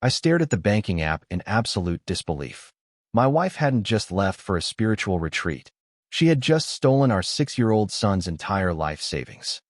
I stared at the banking app in absolute disbelief. My wife hadn't just left for a spiritual retreat. She had just stolen our 6-year-old son's entire life savings.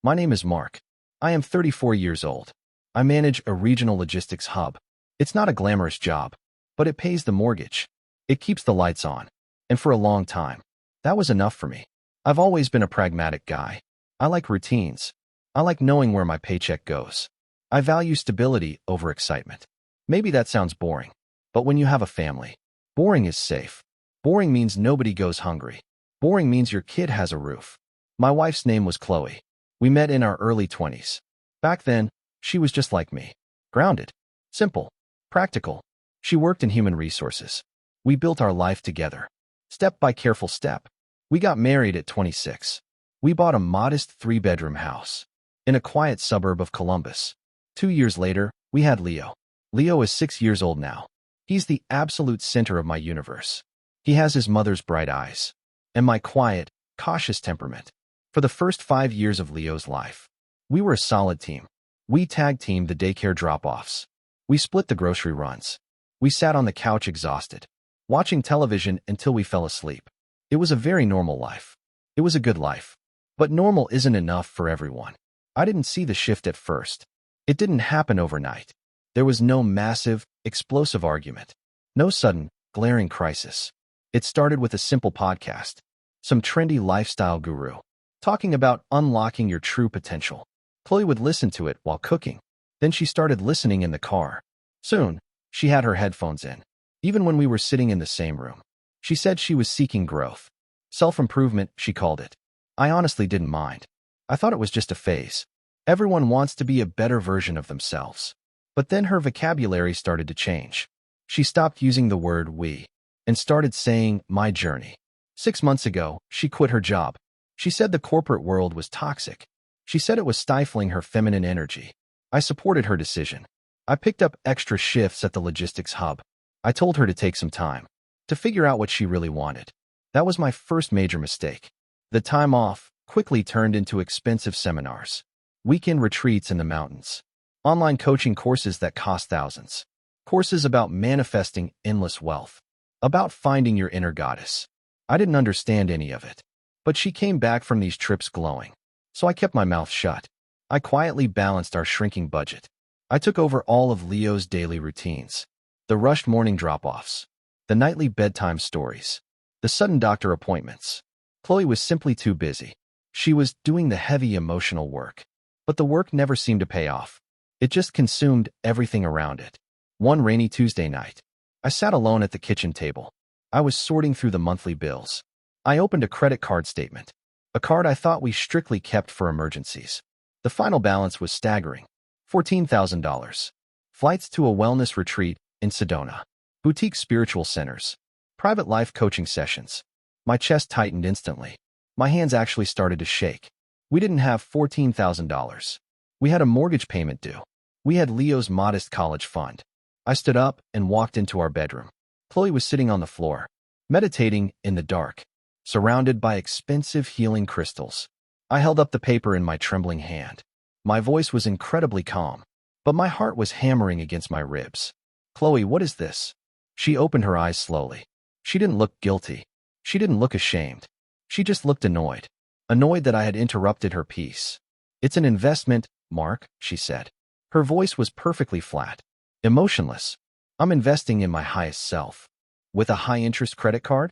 My name is Mark. I am 34 years old. I manage a regional logistics hub. It's not a glamorous job, but it pays the mortgage. It keeps the lights on. And for a long time, that was enough for me. I've always been a pragmatic guy. I like routines. I like knowing where my paycheck goes. I value stability over excitement. Maybe that sounds boring, but when you have a family, boring is safe. Boring means nobody goes hungry. Boring means your kid has a roof. My wife's name was Chloe. We met in our early 20s. Back then, she was just like me. Grounded, simple, practical. She worked in human resources. We built our life together, step by careful step. We got married at 26. We bought a modest 3-bedroom house in a quiet suburb of Columbus. 2 years later, we had Leo. Leo is 6 years old now. He's the absolute center of my universe. He has his mother's bright eyes and my quiet, cautious temperament. For the first 5 years of Leo's life, we were a solid team. We tag-teamed the daycare drop-offs. We split the grocery runs. We sat on the couch exhausted, watching television until we fell asleep. It was a very normal life. It was a good life. But normal isn't enough for everyone. I didn't see the shift at first. It didn't happen overnight. There was no massive, explosive argument. No sudden, glaring crisis. It started with a simple podcast. Some trendy lifestyle guru talking about unlocking your true potential. Chloe would listen to it while cooking. Then she started listening in the car. Soon, she had her headphones in. Even when we were sitting in the same room. She said she was seeking growth. Self-improvement, she called it. I honestly didn't mind. I thought it was just a phase. Everyone wants to be a better version of themselves. But then her vocabulary started to change. She stopped using the word we and started saying my journey. 6 months ago, she quit her job. She said the corporate world was toxic. She said it was stifling her feminine energy. I supported her decision. I picked up extra shifts at the logistics hub. I told her to take some time to figure out what she really wanted. That was my first major mistake. The time off quickly turned into expensive seminars, weekend retreats in the mountains, online coaching courses that cost thousands, courses about manifesting endless wealth, about finding your inner goddess. I didn't understand any of it, but she came back from these trips glowing. So I kept my mouth shut. I quietly balanced our shrinking budget. I took over all of Leo's daily routines, the rushed morning drop-offs, the nightly bedtime stories, the sudden doctor appointments. Chloe was simply too busy. She was doing the heavy emotional work, but the work never seemed to pay off. It just consumed everything around it. One rainy Tuesday night, I sat alone at the kitchen table. I was sorting through the monthly bills. I opened a credit card statement, a card I thought we strictly kept for emergencies. The final balance was staggering. $14,000. Flights to a wellness retreat in Sedona, boutique spiritual centers, private life coaching sessions. My chest tightened instantly. My hands actually started to shake. We didn't have $14,000. We had a mortgage payment due. We had Leo's modest college fund. I stood up and walked into our bedroom. Chloe was sitting on the floor, meditating in the dark, surrounded by expensive healing crystals. I held up the paper in my trembling hand. My voice was incredibly calm, but my heart was hammering against my ribs. Chloe, what is this? She opened her eyes slowly. She didn't look guilty. She didn't look ashamed. She just looked annoyed. Annoyed that I had interrupted her peace. It's an investment, Mark, she said. Her voice was perfectly flat, emotionless. I'm investing in my highest self. With a high-interest credit card?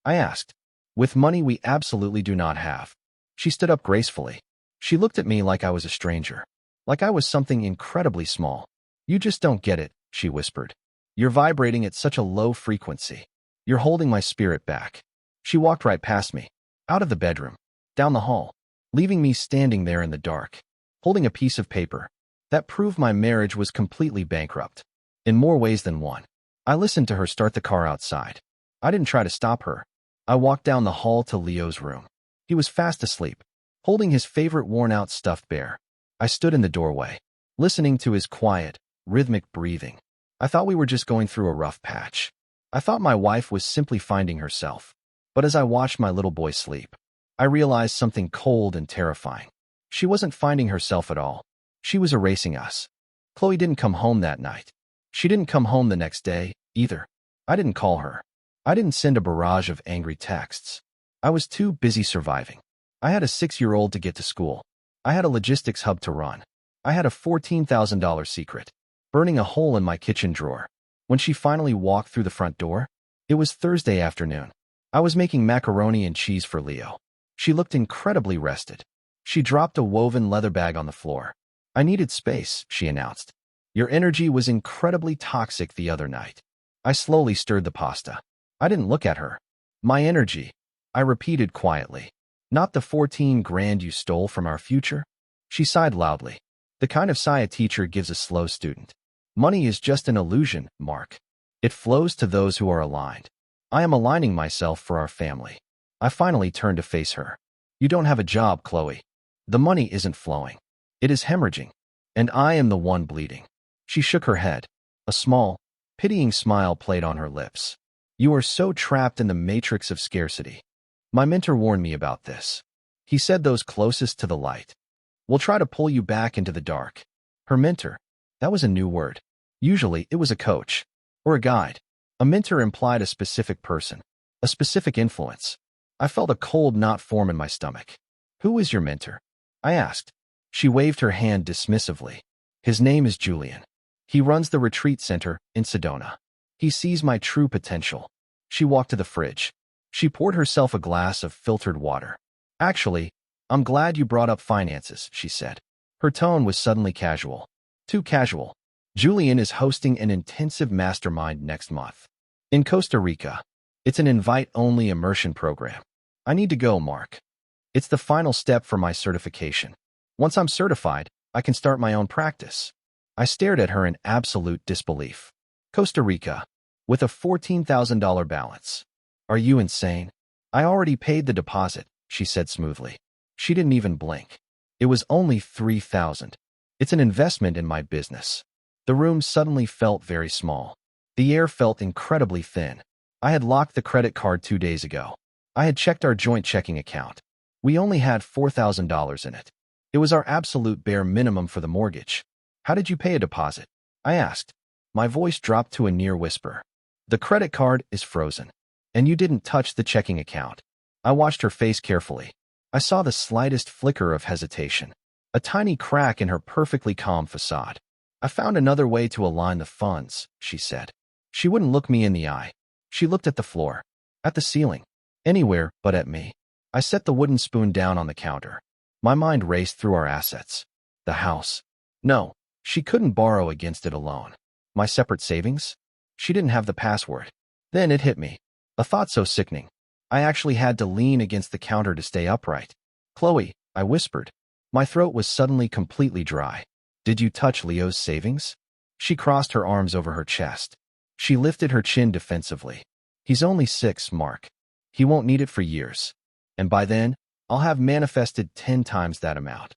I asked. With money we absolutely do not have. She stood up gracefully. She looked at me like I was a stranger, like I was something incredibly small. You just don't get it, she whispered. You're vibrating at such a low frequency. You're holding my spirit back. She walked right past me, out of the bedroom, down the hall, leaving me standing there in the dark, holding a piece of paper that proved my marriage was completely bankrupt, in more ways than one. I listened to her start the car outside. I didn't try to stop her. I walked down the hall to Leo's room. He was fast asleep, holding his favorite worn-out stuffed bear. I stood in the doorway, listening to his quiet, rhythmic breathing. I thought we were just going through a rough patch. I thought my wife was simply finding herself. But as I watched my little boy sleep, I realized something cold and terrifying. She wasn't finding herself at all. She was erasing us. Chloe didn't come home that night. She didn't come home the next day, either. I didn't call her. I didn't send a barrage of angry texts. I was too busy surviving. I had a 6-year-old to get to school. I had a logistics hub to run. I had a $14,000 secret, burning a hole in my kitchen drawer. When she finally walked through the front door, it was Thursday afternoon. I was making macaroni and cheese for Leo. She looked incredibly rested. She dropped a woven leather bag on the floor. I needed space, she announced. Your energy was incredibly toxic the other night. I slowly stirred the pasta. I didn't look at her. My energy, I repeated quietly. Not the 14 grand you stole from our future? She sighed loudly. The kind of sigh a teacher gives a slow student. Money is just an illusion, Mark. It flows to those who are aligned. I am aligning myself for our family. I finally turned to face her. You don't have a job, Chloe. The money isn't flowing. It is hemorrhaging. And I am the one bleeding. She shook her head. A small, pitying smile played on her lips. You are so trapped in the matrix of scarcity. My mentor warned me about this. He said those closest to the light will try to pull you back into the dark. Her mentor, that was a new word. Usually it was a coach or a guide. A mentor implied a specific person, a specific influence. I felt a cold knot form in my stomach. Who is your mentor? I asked. She waved her hand dismissively. His name is Julian. He runs the retreat center in Sedona. He sees my true potential. She walked to the fridge. She poured herself a glass of filtered water. Actually, I'm glad you brought up finances, she said. Her tone was suddenly casual. Too casual. Julian is hosting an intensive mastermind next month. In Costa Rica. It's an invite-only immersion program. I need to go, Mark. It's the final step for my certification. Once I'm certified, I can start my own practice. I stared at her in absolute disbelief. Costa Rica. With a $14,000 balance. Are you insane? I already paid the deposit, she said smoothly. She didn't even blink. It was only $3,000. It's an investment in my business. The room suddenly felt very small. The air felt incredibly thin. I had locked the credit card 2 days ago. I had checked our joint checking account. We only had $4,000 in it. It was our absolute bare minimum for the mortgage. How did you pay a deposit? I asked. My voice dropped to a near whisper. The credit card is frozen. And you didn't touch the checking account. I watched her face carefully. I saw the slightest flicker of hesitation. A tiny crack in her perfectly calm facade. I found another way to align the funds, she said. She wouldn't look me in the eye. She looked at the floor. At the ceiling. Anywhere but at me. I set the wooden spoon down on the counter. My mind raced through our assets. The house. No, she couldn't borrow against it alone. My separate savings? She didn't have the password. Then it hit me. A thought so sickening. I actually had to lean against the counter to stay upright. Chloe, I whispered. My throat was suddenly completely dry. Did you touch Leo's savings? She crossed her arms over her chest. She lifted her chin defensively. He's only 6, Mark. He won't need it for years. And by then, I'll have manifested 10 times that amount.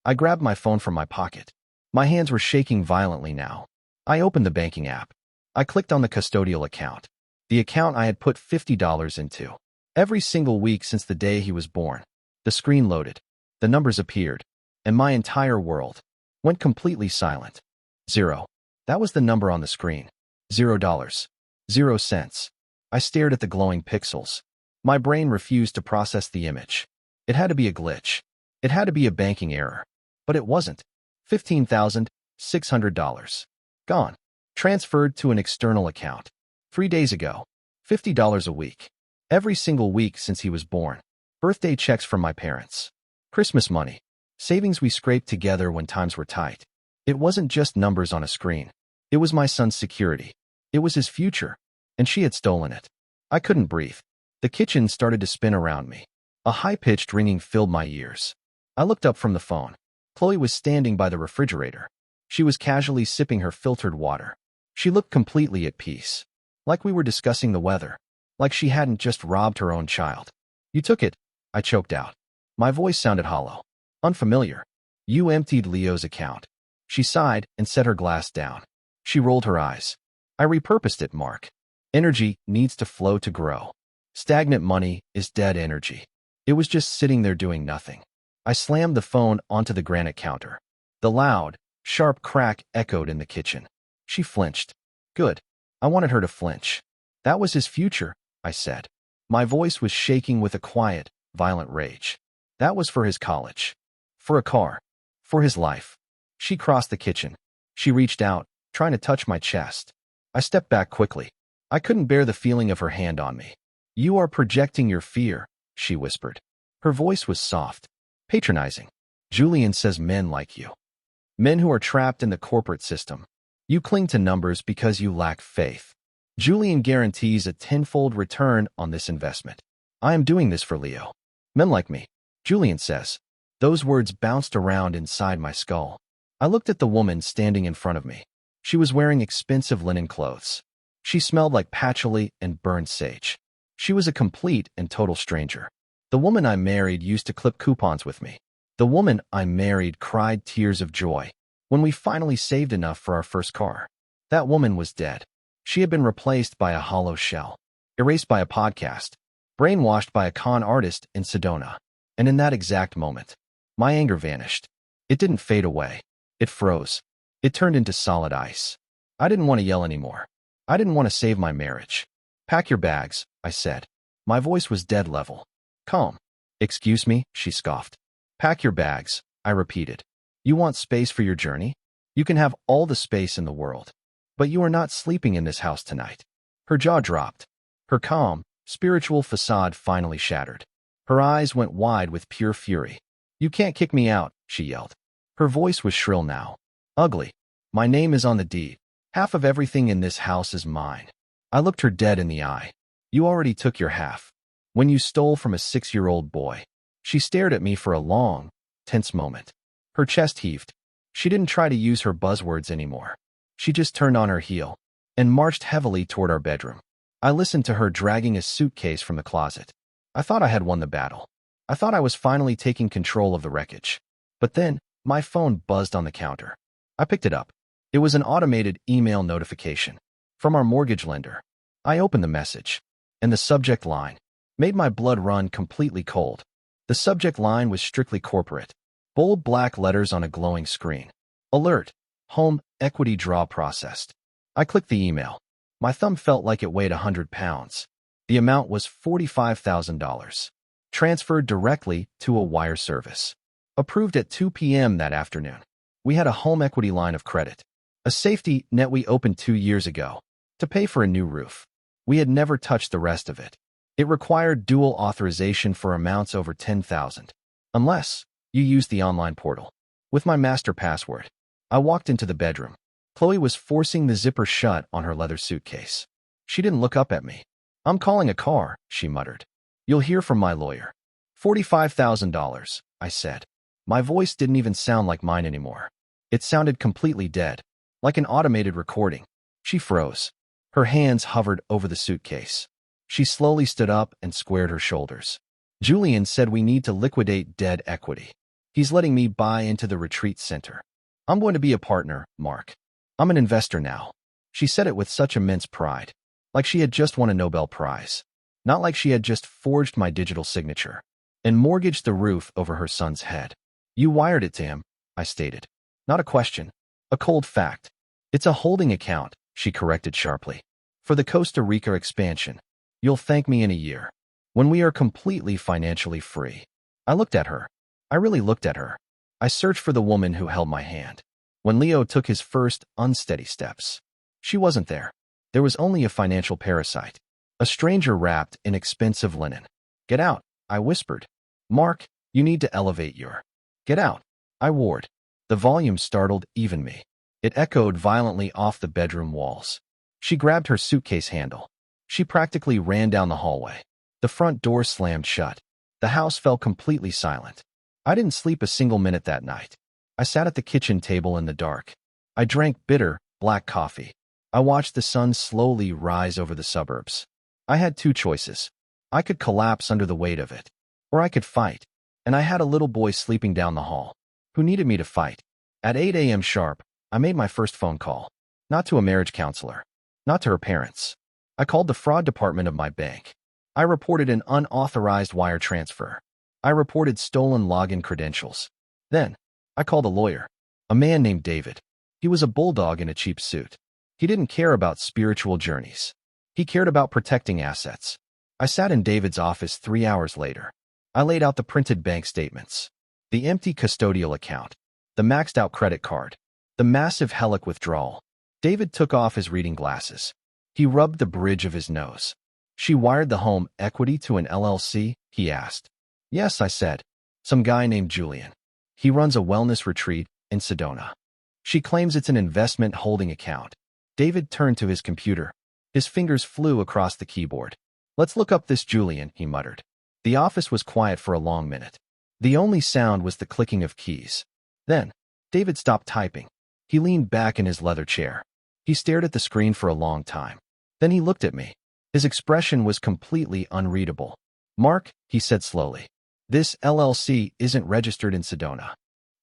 I grabbed my phone from my pocket. My hands were shaking violently now. I opened the banking app. I clicked on the custodial account. The account I had put $50 into. Every single week since the day he was born. The screen loaded. The numbers appeared. And my entire world went completely silent. 0. That was the number on the screen. $0. 0 cents. I stared at the glowing pixels. My brain refused to process the image. It had to be a glitch. It had to be a banking error. But it wasn't. $15,600. Gone. Transferred to an external account. 3 days ago. $50 a week. Every single week since he was born. Birthday checks from my parents. Christmas money. Savings we scraped together when times were tight. It wasn't just numbers on a screen. It was my son's security. It was his future. And she had stolen it. I couldn't breathe. The kitchen started to spin around me. A high-pitched ringing filled my ears. I looked up from the phone. Chloe was standing by the refrigerator. She was casually sipping her filtered water. She looked completely at peace. Like we were discussing the weather. Like she hadn't just robbed her own child. You took it, I choked out. My voice sounded hollow. Unfamiliar. You emptied Leo's account. She sighed and set her glass down. She rolled her eyes. I repurposed it, Mark. Energy needs to flow to grow. Stagnant money is dead energy. It was just sitting there doing nothing. I slammed the phone onto the granite counter. The loud, sharp crack echoed in the kitchen. She flinched. Good. I wanted her to flinch. That was his future, I said. My voice was shaking with a quiet, violent rage. That was for his college. For a car. For his life. She crossed the kitchen. She reached out, trying to touch my chest. I stepped back quickly. I couldn't bear the feeling of her hand on me. You are projecting your fear, she whispered. Her voice was soft, patronizing. Julian says men like you. Men who are trapped in the corporate system. You cling to numbers because you lack faith. Julian guarantees a tenfold return on this investment. I am doing this for Leo. Men like me, Julian says. Those words bounced around inside my skull. I looked at the woman standing in front of me. She was wearing expensive linen clothes. She smelled like patchouli and burned sage. She was a complete and total stranger. The woman I married used to clip coupons with me. The woman I married cried tears of joy when we finally saved enough for our first car. That woman was dead. She had been replaced by a hollow shell, erased by a podcast, brainwashed by a con artist in Sedona. And in that exact moment, my anger vanished. It didn't fade away. It froze. It turned into solid ice. I didn't want to yell anymore. I didn't want to save my marriage. Pack your bags, I said. My voice was dead level. Calm. Excuse me, she scoffed. Pack your bags, I repeated. You want space for your journey? You can have all the space in the world. But you are not sleeping in this house tonight. Her jaw dropped. Her calm, spiritual facade finally shattered. Her eyes went wide with pure fury. You can't kick me out, she yelled. Her voice was shrill now. Ugly. My name is on the deed. Half of everything in this house is mine. I looked her dead in the eye. You already took your half. When you stole from a 6-year-old boy. She stared at me for a long, tense moment. Her chest heaved. She didn't try to use her buzzwords anymore. She just turned on her heel and marched heavily toward our bedroom. I listened to her dragging a suitcase from the closet. I thought I had won the battle. I thought I was finally taking control of the wreckage. But then, my phone buzzed on the counter. I picked it up. It was an automated email notification from our mortgage lender. I opened the message, and the subject line made my blood run completely cold. The subject line was strictly corporate. Bold black letters on a glowing screen. Alert. Home equity draw processed. I clicked the email. My thumb felt like it weighed 100 pounds. The amount was $45,000. Transferred directly to a wire service. Approved at 2 p.m. that afternoon. We had a home equity line of credit. A safety net we opened 2 years ago to pay for a new roof. We had never touched the rest of it. It required dual authorization for amounts over $10,000. Unless you used the online portal. With my master password, I walked into the bedroom. Chloe was forcing the zipper shut on her leather suitcase. She didn't look up at me. I'm calling a car, she muttered. You'll hear from my lawyer. $45,000, I said. My voice didn't even sound like mine anymore. It sounded completely dead, like an automated recording. She froze. Her hands hovered over the suitcase. She slowly stood up and squared her shoulders. Julian said we need to liquidate dead equity. He's letting me buy into the retreat center. I'm going to be a partner, Mark. I'm an investor now. She said it with such immense pride, like she had just won a Nobel Prize. Not like she had just forged my digital signature and mortgaged the roof over her son's head. You wired it to him, I stated. Not a question. A cold fact. It's a holding account, she corrected sharply. For the Costa Rica expansion. You'll thank me in a year. When we are completely financially free. I looked at her. I really looked at her. I searched for the woman who held my hand. When Leo took his first unsteady steps. She wasn't there. There was only a financial parasite. A stranger wrapped in expensive linen. Get out, I whispered. Mark, you need to elevate your. Get out, I warned. The volume startled even me. It echoed violently off the bedroom walls. She grabbed her suitcase handle. She practically ran down the hallway. The front door slammed shut. The house fell completely silent. I didn't sleep a single minute that night. I sat at the kitchen table in the dark. I drank bitter, black coffee. I watched the sun slowly rise over the suburbs. I had two choices. I could collapse under the weight of it, or I could fight. And I had a little boy sleeping down the hall, who needed me to fight. At 8 a.m. sharp, I made my first phone call. Not to a marriage counselor. Not to her parents. I called the fraud department of my bank. I reported an unauthorized wire transfer. I reported stolen login credentials. Then, I called a lawyer. A man named David. He was a bulldog in a cheap suit. He didn't care about spiritual journeys. He cared about protecting assets. I sat in David's office 3 hours later. I laid out the printed bank statements, the empty custodial account, the maxed-out credit card, the massive Helic withdrawal. David took off his reading glasses. He rubbed the bridge of his nose. "She wired the home equity to an LLC?" he asked. "Yes," I said. "Some guy named Julian. He runs a wellness retreat in Sedona. She claims it's an investment holding account." David turned to his computer. His fingers flew across the keyboard. "Let's look up this Julian," he muttered. The office was quiet for a long minute. The only sound was the clicking of keys. Then, David stopped typing. He leaned back in his leather chair. He stared at the screen for a long time. Then he looked at me. His expression was completely unreadable. "Mark," he said slowly, "this LLC isn't registered in Sedona.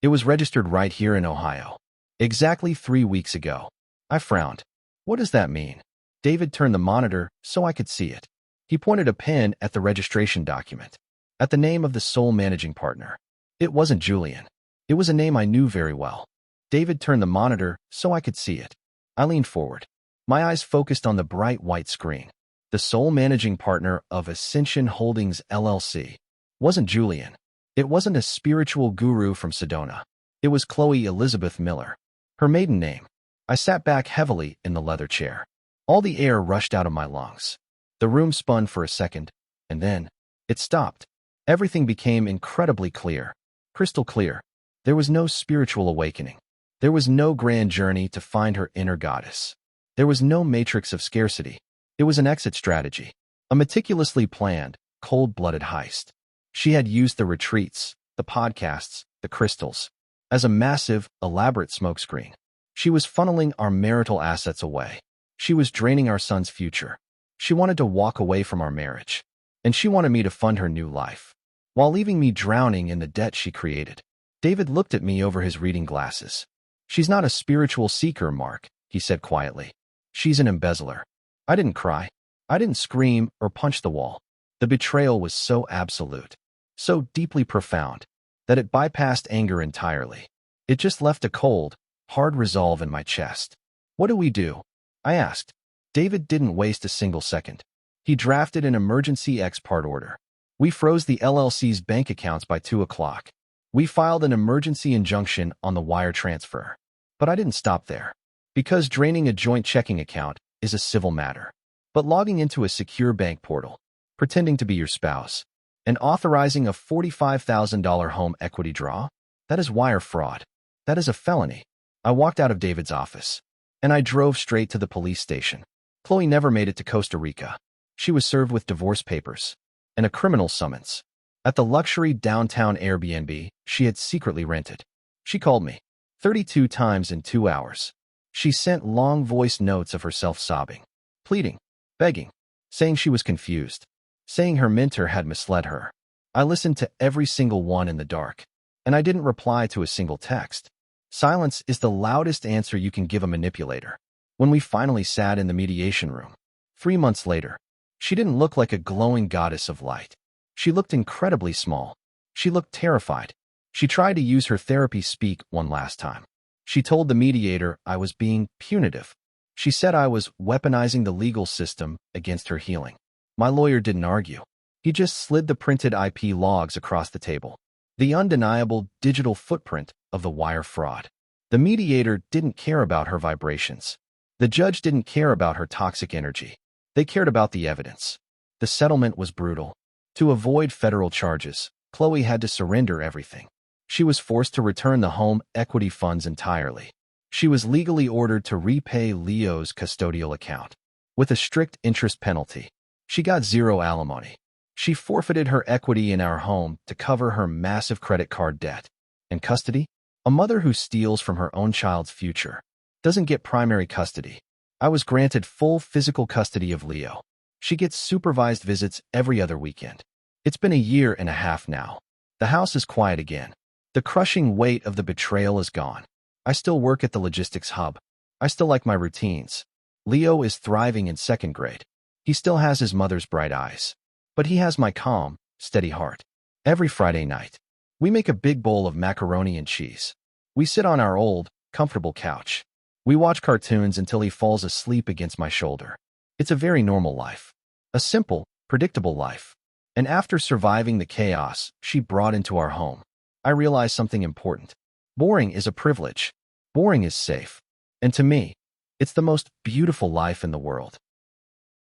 It was registered right here in Ohio. Exactly 3 weeks ago." I frowned. "What does that mean?" David turned the monitor so I could see it. He pointed a pen at the registration document, at the name of the sole managing partner. It wasn't Julian. It was a name I knew very well. David turned the monitor so I could see it. I leaned forward. My eyes focused on the bright white screen. The sole managing partner of Ascension Holdings LLC wasn't Julian. It wasn't a spiritual guru from Sedona. It was Chloe Elizabeth Miller. Her maiden name. I sat back heavily in the leather chair. All the air rushed out of my lungs. The room spun for a second, and then it stopped. Everything became incredibly clear, crystal clear. There was no spiritual awakening. There was no grand journey to find her inner goddess. There was no matrix of scarcity. It was an exit strategy, a meticulously planned, cold-blooded heist. She had used the retreats, the podcasts, the crystals, as a massive, elaborate smokescreen. She was funneling our marital assets away. She was draining our son's future. She wanted to walk away from our marriage, and she wanted me to fund her new life, while leaving me drowning in the debt she created. David looked at me over his reading glasses. "She's not a spiritual seeker, Mark," he said quietly. "She's an embezzler." I didn't cry. I didn't scream or punch the wall. The betrayal was so absolute, so deeply profound, that it bypassed anger entirely. It just left a cold, hard resolve in my chest. "What do we do?" I asked. David didn't waste a single second. He drafted an emergency ex parte order. We froze the LLC's bank accounts by 2 o'clock. We filed an emergency injunction on the wire transfer. But I didn't stop there. Because draining a joint checking account is a civil matter. But logging into a secure bank portal, pretending to be your spouse, and authorizing a $45,000 home equity draw, that is wire fraud. That is a felony. I walked out of David's office, and I drove straight to the police station. Chloe never made it to Costa Rica. She was served with divorce papers and a criminal summons at the luxury downtown Airbnb she had secretly rented. She called me 32 times in 2 hours. She sent long voice notes of herself sobbing, pleading, begging, saying she was confused, saying her mentor had misled her. I listened to every single one in the dark, and I didn't reply to a single text. Silence is the loudest answer you can give a manipulator. When we finally sat in the mediation room, 3 months later, she didn't look like a glowing goddess of light. She looked incredibly small. She looked terrified. She tried to use her therapy speak one last time. She told the mediator I was being punitive. She said I was weaponizing the legal system against her healing. My lawyer didn't argue. He just slid the printed IP logs across the table, the undeniable digital footprint of the wire fraud. The mediator didn't care about her vibrations. The judge didn't care about her toxic energy. They cared about the evidence. The settlement was brutal. To avoid federal charges, Chloe had to surrender everything. She was forced to return the home equity funds entirely. She was legally ordered to repay Leo's custodial account, with a strict interest penalty. She got 0 alimony. She forfeited her equity in our home to cover her massive credit card debt. And custody? A mother who steals from her own child's future doesn't get primary custody. I was granted full physical custody of Leo. She gets supervised visits every other weekend. It's been a year and a half now. The house is quiet again. The crushing weight of the betrayal is gone. I still work at the logistics hub. I still like my routines. Leo is thriving in 2nd grade. He still has his mother's bright eyes. But he has my calm, steady heart. Every Friday night, we make a big bowl of macaroni and cheese. We sit on our old, comfortable couch. We watch cartoons until he falls asleep against my shoulder. It's a very normal life. A simple, predictable life. And after surviving the chaos she brought into our home, I realized something important. Boring is a privilege. Boring is safe. And to me, it's the most beautiful life in the world.